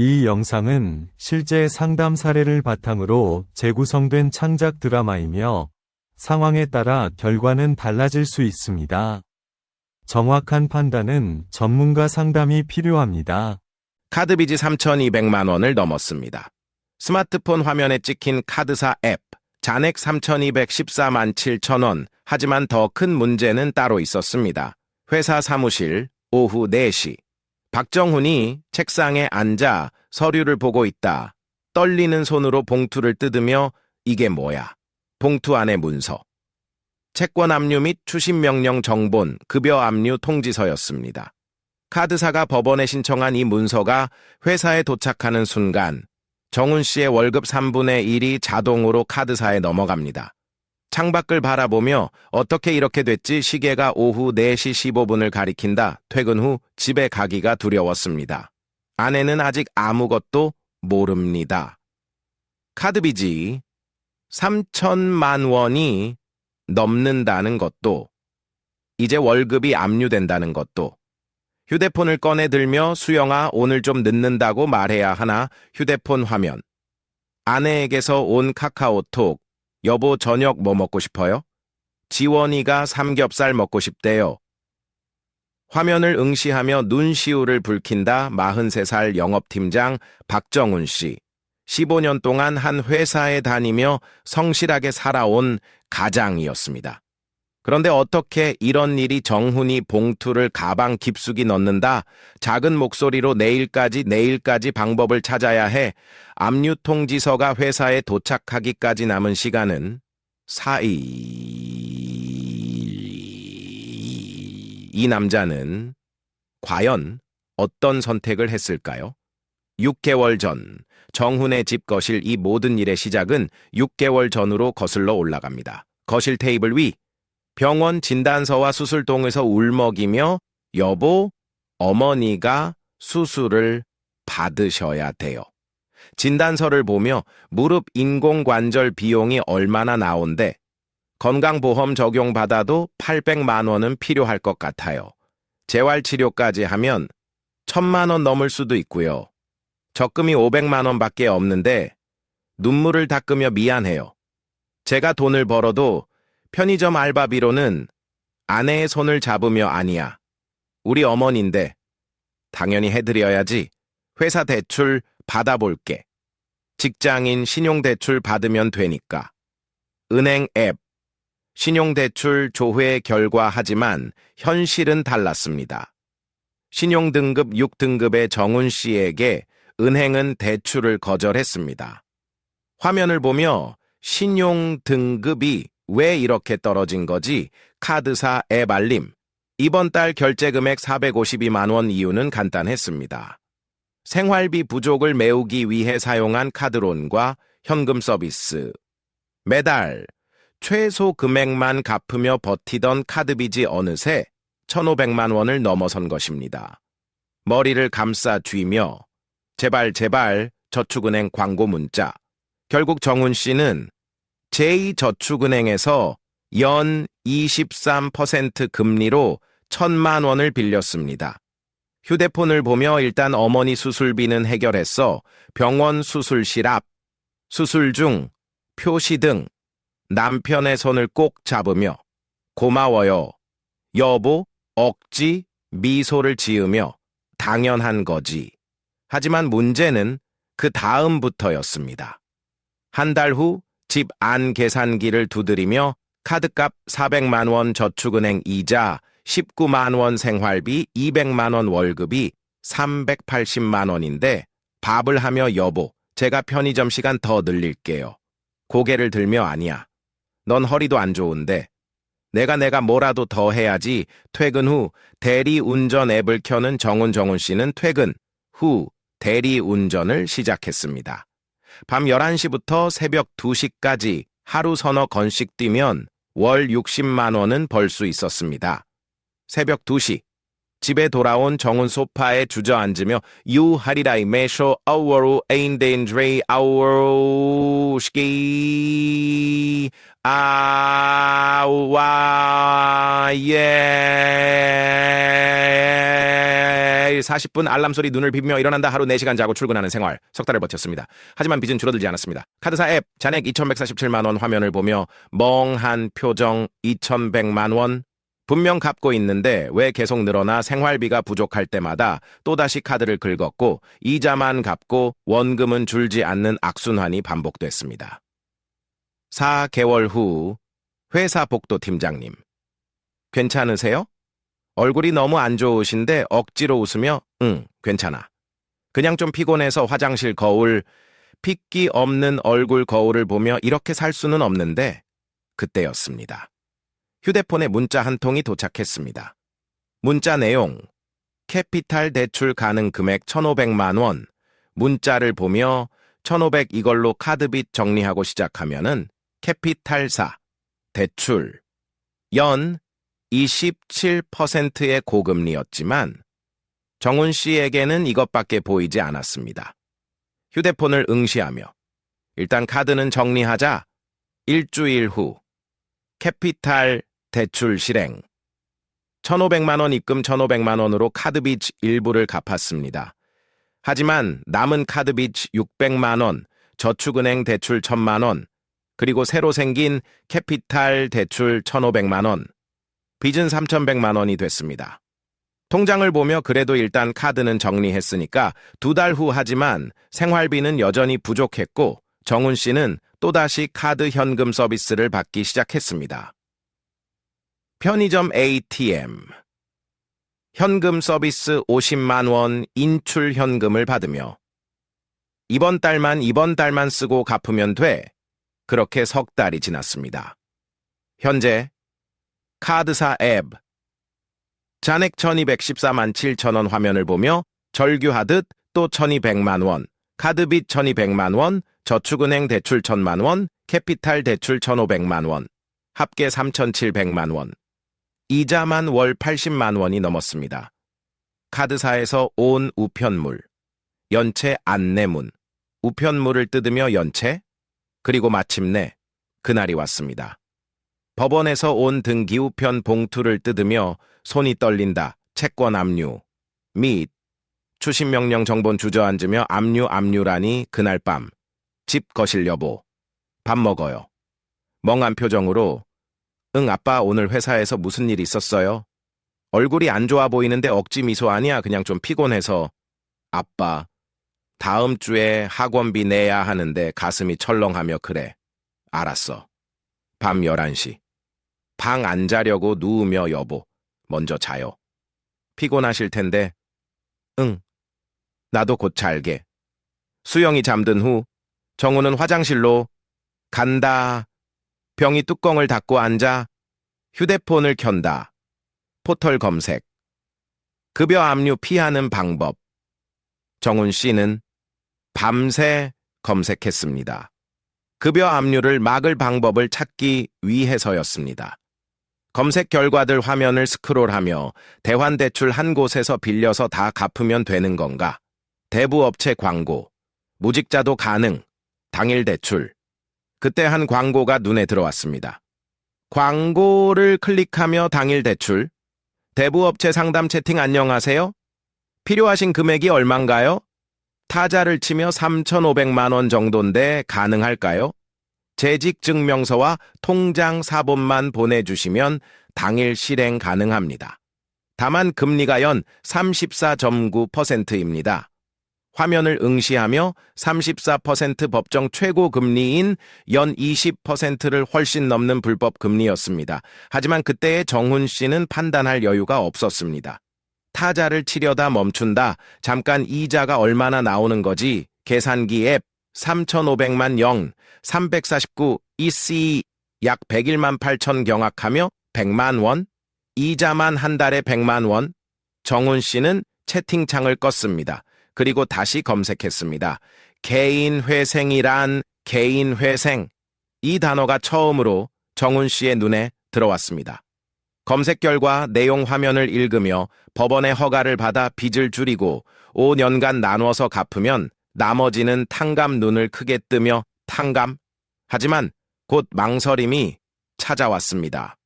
이 영상은 실제 상담 사례를 바탕으로 재구성된 창작 드라마이며 상황에 따라 결과는 달라질 수 있습니다. 정확한 판단은 전문가 상담이 필요합니다. 카드빚이 3,200만 원을 넘었습니다. 스마트폰 화면에 찍힌 카드사 앱, 잔액 3,214만 7천 원. 하지만 더 큰 문제는 따로 있었습니다. 회사 사무실, 오후 4시. 박정훈이 책상에 앉아 서류를 보고 있다. 떨리는 손으로 봉투를 뜯으며 이게 뭐야? 봉투 안에 문서. 채권 압류 및 추심 명령 정본, 급여 압류 통지서였습니다. 카드사가 법원에 신청한 이 문서가 회사에 도착하는 순간 정훈 씨의 월급 3분의 1이 자동으로 카드사에 넘어갑니다. 창밖을 바라보며 어떻게 이렇게 됐지 시계가 오후 4시 15분을 가리킨다. 퇴근 후 집에 가기가 두려웠습니다. 아내는 아직 아무것도 모릅니다. 카드빚이 3천만 원이 넘는다는 것도, 이제 월급이 압류된다는 것도, 휴대폰을 꺼내 들며 수영아 오늘 좀 늦는다고 말해야 하나 휴대폰 화면. 아내에게서 온 카카오톡. 여보 저녁 뭐 먹고 싶어요? 지원이가 삼겹살 먹고 싶대요. 화면을 응시하며 눈시울을 붉힌다. 43살 영업팀장 박정훈 씨. 15년 동안 한 회사에 다니며 성실하게 살아온 가장이었습니다. 그런데 어떻게 이런 일이 정훈이 봉투를 가방 깊숙이 넣는다. 작은 목소리로 내일까지 방법을 찾아야 해. 압류 통지서가 회사에 도착하기까지 남은 시간은 4일. 이 남자는 과연 어떤 선택을 했을까요? 6개월 전, 정훈의 집 거실. 이 모든 일의 시작은 6개월 전으로 거슬러 올라갑니다. 거실 테이블 위. 병원 진단서와 수술동에서 울먹이며 여보, 어머니가 수술을 받으셔야 돼요. 진단서를 보며 무릎 인공관절 비용이 얼마나 나온대. 건강보험 적용받아도 800만 원은 필요할 것 같아요. 재활치료까지 하면 1,000만 원 넘을 수도 있고요. 적금이 500만 원밖에 없는데 눈물을 닦으며 미안해요. 제가 돈을 벌어도 편의점 알바비로는 아내의 손을 잡으며 아니야. 우리 어머니인데 당연히 해드려야지. 회사 대출 받아볼게. 직장인 신용대출 받으면 되니까. 은행 앱. 신용대출 조회 결과 하지만 현실은 달랐습니다. 신용등급 6등급의 정훈 씨에게 은행은 대출을 거절했습니다. 화면을 보며 신용등급이 왜 이렇게 떨어진 거지? 카드사 앱 알림. 이번 달 결제 금액 452만 원. 이유는 간단했습니다. 생활비 부족을 메우기 위해 사용한 카드론과 현금 서비스. 매달 최소 금액만 갚으며 버티던 카드빚이 어느새 1,500만 원을 넘어선 것입니다. 머리를 감싸 쥐며 제발 저축은행 광고 문자. 결국 정훈 씨는 제2저축은행에서 연 23% 금리로 1,000만 원을 빌렸습니다. 휴대폰을 보며 일단 어머니 수술비는 해결했어. 병원 수술실 앞, 수술 중, 표시 등 남편의 손을 꼭 잡으며 고마워요. 여보, 억지 미소를 지으며 당연한 거지. 하지만 문제는 그 다음부터였습니다. 한 달 후 집 안 계산기를 두드리며 카드값 400만 원, 저축은행 이자 19만 원, 생활비 200만 원, 월급이 380만 원인데 밥을 하며 여보, 제가 편의점 시간 더 늘릴게요. 고개를 들며 아니야. 넌 허리도 안 좋은데. 내가 뭐라도 더 해야지. 퇴근 후 대리운전 앱을 켜는 정훈 씨는 퇴근 후 대리운전을 시작했습니다. 밤 11시부터 새벽 2시까지 하루 서너 건씩 뛰면 월 60만 원은 벌 수 있었습니다. 새벽 2시, 집에 돌아온 정훈 소파에 주저앉으며 유하리라이 메쇼 아워로 에인데인드레이 아워로시기 아와 예 40분 알람소리 눈을 비비며 일어난다. 하루 4시간 자고 출근하는 생활. 석 달을 버텼습니다. 하지만 빚은 줄어들지 않았습니다. 카드사 앱 잔액 2147만 원 화면을 보며 멍한 표정 2100만 원. 분명 갚고 있는데 왜 계속 늘어나 생활비가 부족할 때마다 또다시 카드를 긁었고 이자만 갚고 원금은 줄지 않는 악순환이 반복됐습니다. 4개월 후 회사 복도 팀장님. 괜찮으세요? 얼굴이 너무 안 좋으신데 억지로 웃으며 응, 괜찮아. 그냥 좀 피곤해서 화장실 거울, 핏기 없는 얼굴 거울을 보며 이렇게 살 수는 없는데 그때였습니다. 휴대폰에 문자 한 통이 도착했습니다. 문자 내용, 캐피탈 대출 가능 금액 1,500만 원. 문자를 보며 1,500 이걸로 카드빚 정리하고 시작하면은 캐피탈사, 대출, 연 27%의 고금리였지만 정훈 씨에게는 이것밖에 보이지 않았습니다. 휴대폰을 응시하며 일단 카드는 정리하자. 일주일 후 캐피탈 대출 실행. 1,500만 원 입금 1,500만 원으로 카드빚 일부를 갚았습니다. 하지만 남은 카드빚 600만 원, 저축은행 대출 1,000만 원, 그리고 새로 생긴 캐피탈 대출 1,500만 원, 빚은 3,100만 원이 됐습니다. 통장을 보며 그래도 일단 카드는 정리했으니까 2달 후 하지만 생활비는 여전히 부족했고 정훈 씨는 또다시 카드 현금 서비스를 받기 시작했습니다. 편의점 ATM. 현금 서비스 50만 원 인출 현금을 받으며 이번 달만 쓰고 갚으면 돼. 그렇게 석 달이 지났습니다. 현재 카드사 앱 잔액 1,214만 7천 원 화면을 보며 절규하듯 또 1,200만 원, 카드빚 1,200만 원, 저축은행 대출 1,000만 원, 캐피탈 대출 1,500만 원, 합계 3,700만 원. 이자만 월 80만 원이 넘었습니다. 카드사에서 온 우편물, 연체 안내문, 우편물을 뜯으며 연체, 그리고 마침내 그날이 왔습니다. 법원에서 온 등기 우편 봉투를 뜯으며 손이 떨린다. 채권 압류 및 추심명령 정본 주저앉으며 압류라니 그날 밤 집 거실 여보 밥 먹어요. 멍한 표정으로 응 아빠 오늘 회사에서 무슨 일 있었어요? 얼굴이 안 좋아 보이는데 억지 미소 아니야. 그냥 좀 피곤해서. 아빠 다음 주에 학원비 내야 하는데 가슴이 철렁하며 그래. 알았어. 밤 11시. 방 안 자려고 누우며 여보 먼저 자요. 피곤하실 텐데. 응. 나도 곧 잘게. 수영이 잠든 후 정우는 화장실로 간다. 병이 뚜껑을 닫고 앉아 휴대폰을 켠다. 포털 검색. 급여 압류 피하는 방법. 정훈 씨는 밤새 검색했습니다. 급여 압류를 막을 방법을 찾기 위해서였습니다. 검색 결과들 화면을 스크롤하며 대환대출 한 곳에서 빌려서 다 갚으면 되는 건가? 대부업체 광고, 무직자도 가능, 당일 대출. 그때 한 광고가 눈에 들어왔습니다. 광고를 클릭하며 당일 대출. 대부업체 상담 채팅 안녕하세요. 필요하신 금액이 얼만가요? 타자를 치며 3,500만 원 정도인데 가능할까요? 재직증명서와 통장 사본만 보내주시면 당일 실행 가능합니다. 다만 금리가 연 34.9%입니다. 화면을 응시하며 34% 법정 최고 금리인 연 20%를 훨씬 넘는 불법 금리였습니다. 하지만 그때의 정훈 씨는 판단할 여유가 없었습니다. 타자를 치려다 멈춘다. 잠깐 이자가 얼마나 나오는 거지? 계산기 앱 3,500만 0, 349 EC 약 101만 8천 경악하며 100만 원, 이자만 한 달에 100만 원. 정훈 씨는 채팅창을 껐습니다. 그리고 다시 검색했습니다. 개인회생이란 개인회생. 이 단어가 처음으로 정훈 씨의 눈에 들어왔습니다. 검색 결과 내용 화면을 읽으며 법원의 허가를 받아 빚을 줄이고 5년간 나눠서 갚으면 나머지는 탕감 눈을 크게 뜨며 탕감? 하지만 곧 망설임이 찾아왔습니다.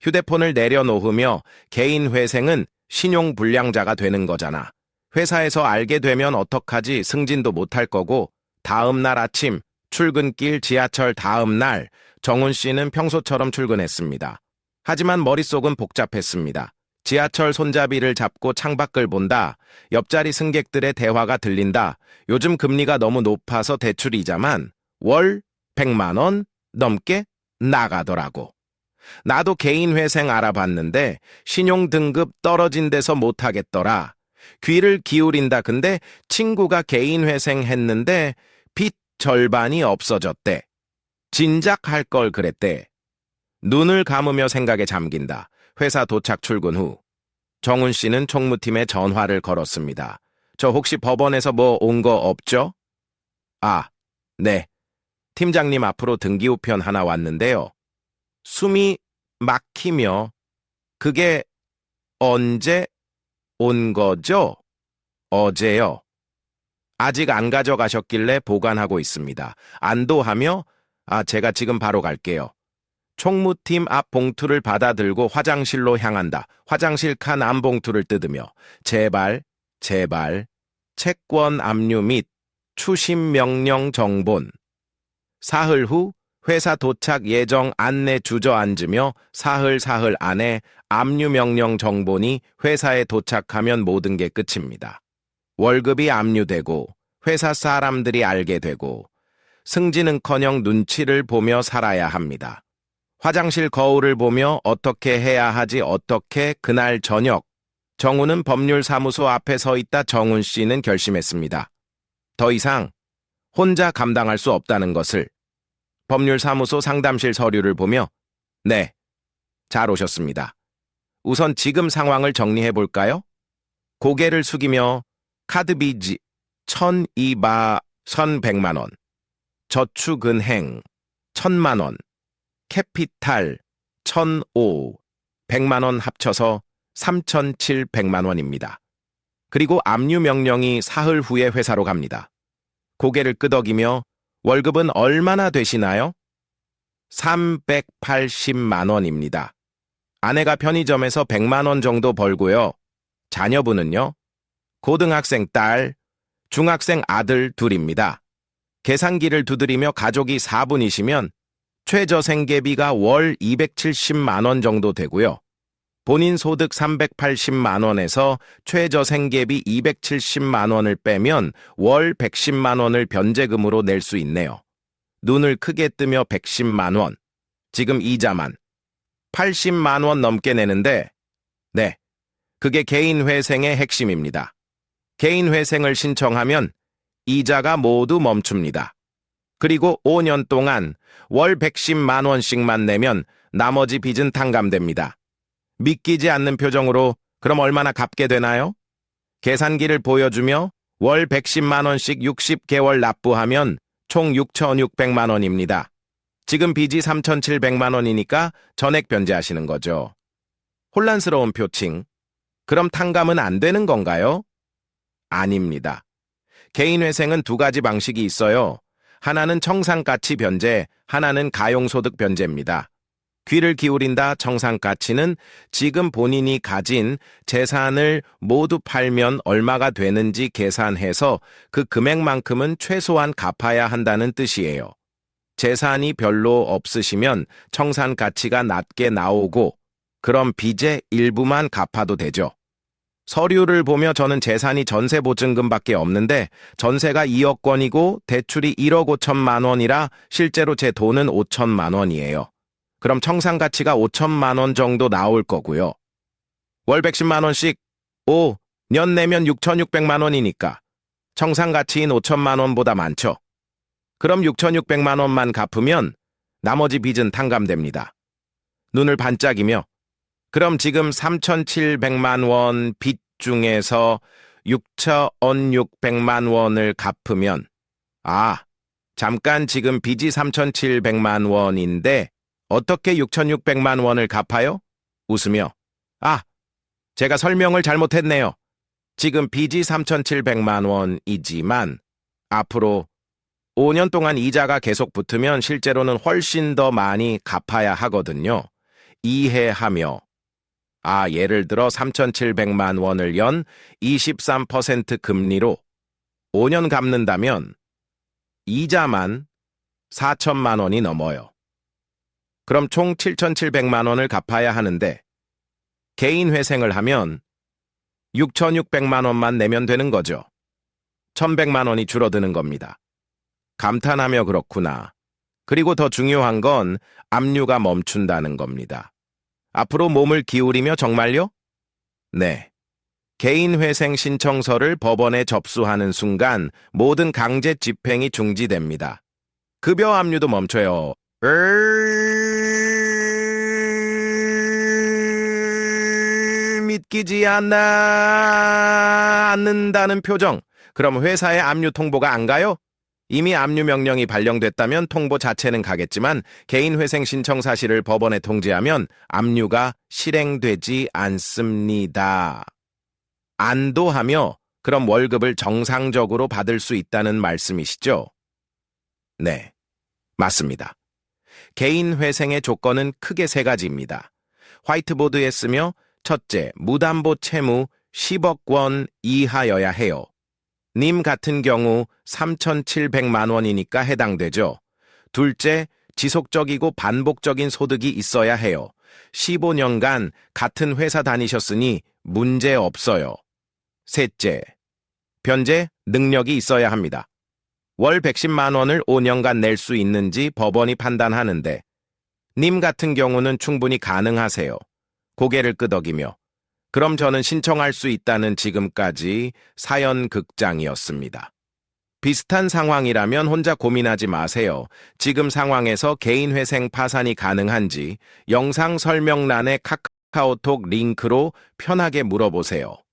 휴대폰을 내려놓으며 개인 회생은 신용불량자가 되는 거잖아. 회사에서 알게 되면 어떡하지 승진도 못할 거고 다음 날 아침 출근길 지하철 다음 날 정훈 씨는 평소처럼 출근했습니다. 하지만 머릿속은 복잡했습니다. 지하철 손잡이를 잡고 창밖을 본다. 옆자리 승객들의 대화가 들린다. 요즘 금리가 너무 높아서 대출 이자만 월 100만 원 넘게 나가더라고. 나도 개인 회생 알아봤는데 신용 등급 떨어진 데서 못하겠더라. 귀를 기울인다. 근데 친구가 개인 회생 했는데 빚 절반이 없어졌대. 진작 할 걸 그랬대. 눈을 감으며 생각에 잠긴다. 회사 도착 출근 후 정훈 씨는 총무팀에 전화를 걸었습니다. 저 혹시 법원에서 뭐 온 거 없죠? 아, 네. 팀장님 앞으로 등기우편 하나 왔는데요. 숨이 막히며 그게 언제 온 거죠? 어제요. 아직 안 가져가셨길래 보관하고 있습니다. 안도하며 제가 지금 바로 갈게요. 총무팀 앞 봉투를 받아들고 화장실로 향한다. 화장실 칸 안 봉투를 뜯으며 제발 채권 압류 및 추심 명령 정본. 사흘 후 회사 도착 예정 안내 주저앉으며 사흘 안에 압류 명령 정본이 회사에 도착하면 모든 게 끝입니다. 월급이 압류되고 회사 사람들이 알게 되고 승진은커녕 눈치를 보며 살아야 합니다. 화장실 거울을 보며 어떻게 해야 하지 어떻게 그날 저녁 정훈은 법률사무소 앞에 서 있다. 정훈 씨는 결심했습니다. 더 이상 혼자 감당할 수 없다는 것을. 법률사무소 상담실 서류를 보며 네, 잘 오셨습니다. 우선 지금 상황을 정리해 볼까요? 고개를 숙이며 카드 빚이 1,100만 원, 저축은행 1,000만 원, 캐피탈 1,500만 원 합쳐서 3,700만 원입니다. 그리고 압류 명령이 사흘 후에 회사로 갑니다. 고개를 끄덕이며 월급은 얼마나 되시나요? 380만 원입니다. 아내가 편의점에서 100만 원 정도 벌고요. 자녀분은요? 고등학생 딸, 중학생 아들 둘입니다. 계산기를 두드리며 가족이 4분이시면 최저생계비가 월 270만 원 정도 되고요. 본인 소득 380만 원에서 최저생계비 270만 원을 빼면 월 110만 원을 변제금으로 낼 수 있네요. 눈을 크게 뜨며 110만 원. 지금 이자만 80만 원 넘게 내는데 네, 그게 개인 회생의 핵심입니다. 개인 회생을 신청하면 이자가 모두 멈춥니다. 그리고 5년 동안 월 110만 원씩만 내면 나머지 빚은 탕감됩니다. 믿기지 않는 표정으로 그럼 얼마나 갚게 되나요? 계산기를 보여주며 월 110만 원씩 60개월 납부하면 총 6,600만 원입니다. 지금 빚이 3,700만 원이니까 전액 변제하시는 거죠. 혼란스러운 표칭. 그럼 탕감은 안 되는 건가요? 아닙니다. 개인 회생은 두 가지 방식이 있어요. 하나는 청산가치 변제, 하나는 가용소득 변제입니다. 귀를 기울인다. 청산가치는 지금 본인이 가진 재산을 모두 팔면 얼마가 되는지 계산해서 그 금액만큼은 최소한 갚아야 한다는 뜻이에요. 재산이 별로 없으시면 청산가치가 낮게 나오고 그럼 빚의 일부만 갚아도 되죠. 서류를 보며 저는 재산이 전세보증금밖에 없는데 전세가 2억 원이고 대출이 1억 5천만 원이라 실제로 제 돈은 5천만 원이에요. 그럼 청산가치가 5천만 원 정도 나올 거고요. 월 110만 원씩 5년 내면 6,600만 원이니까 청산가치인 5천만 원보다 많죠. 그럼 6,600만 원만 갚으면 나머지 빚은 탕감됩니다. 눈을 반짝이며 그럼 지금 3,700만 원 빚 중에서 6,600만 원을 갚으면 잠깐 지금 빚이 3,700만 원인데 어떻게 6,600만 원을 갚아요? 웃으며 아, 제가 설명을 잘못했네요. 지금 빚이 3,700만 원이지만 앞으로 5년 동안 이자가 계속 붙으면 실제로는 훨씬 더 많이 갚아야 하거든요. 이해하며 예를 들어 3,700만 원을 연 23% 금리로 5년 갚는다면 이자만 4천만 원이 넘어요. 그럼 총 7,700만 원을 갚아야 하는데 개인 회생을 하면 6,600만 원만 내면 되는 거죠. 1,100만 원이 줄어드는 겁니다. 감탄하며 그렇구나. 그리고 더 중요한 건 압류가 멈춘다는 겁니다. 앞으로 몸을 기울이며 정말요? 네. 개인 회생 신청서를 법원에 접수하는 순간 모든 강제 집행이 중지됩니다. 급여 압류도 멈춰요. 믿기지 않는다는 표정. 그럼 회사에 압류 통보가 안 가요? 이미 압류 명령이 발령됐다면 통보 자체는 가겠지만 개인 회생 신청 사실을 법원에 통지하면 압류가 실행되지 않습니다. 안도하며 그럼 월급을 정상적으로 받을 수 있다는 말씀이시죠? 네, 맞습니다. 개인 회생의 조건은 크게 세 가지입니다. 화이트보드에 쓰며 첫째, 무담보 채무 10억 원 이하여야 해요. 님 같은 경우 3,700만 원이니까 해당되죠. 둘째, 지속적이고 반복적인 소득이 있어야 해요. 15년간 같은 회사 다니셨으니 문제 없어요. 셋째, 변제 능력이 있어야 합니다. 월 110만 원을 5년간 낼 수 있는지 법원이 판단하는데 님 같은 경우는 충분히 가능하세요. 고개를 끄덕이며 그럼 저는 신청할 수 있다는 지금까지 사연극장이었습니다. 비슷한 상황이라면 혼자 고민하지 마세요. 지금 상황에서 개인 회생 파산이 가능한지 영상 설명란의 카카오톡 링크로 편하게 물어보세요.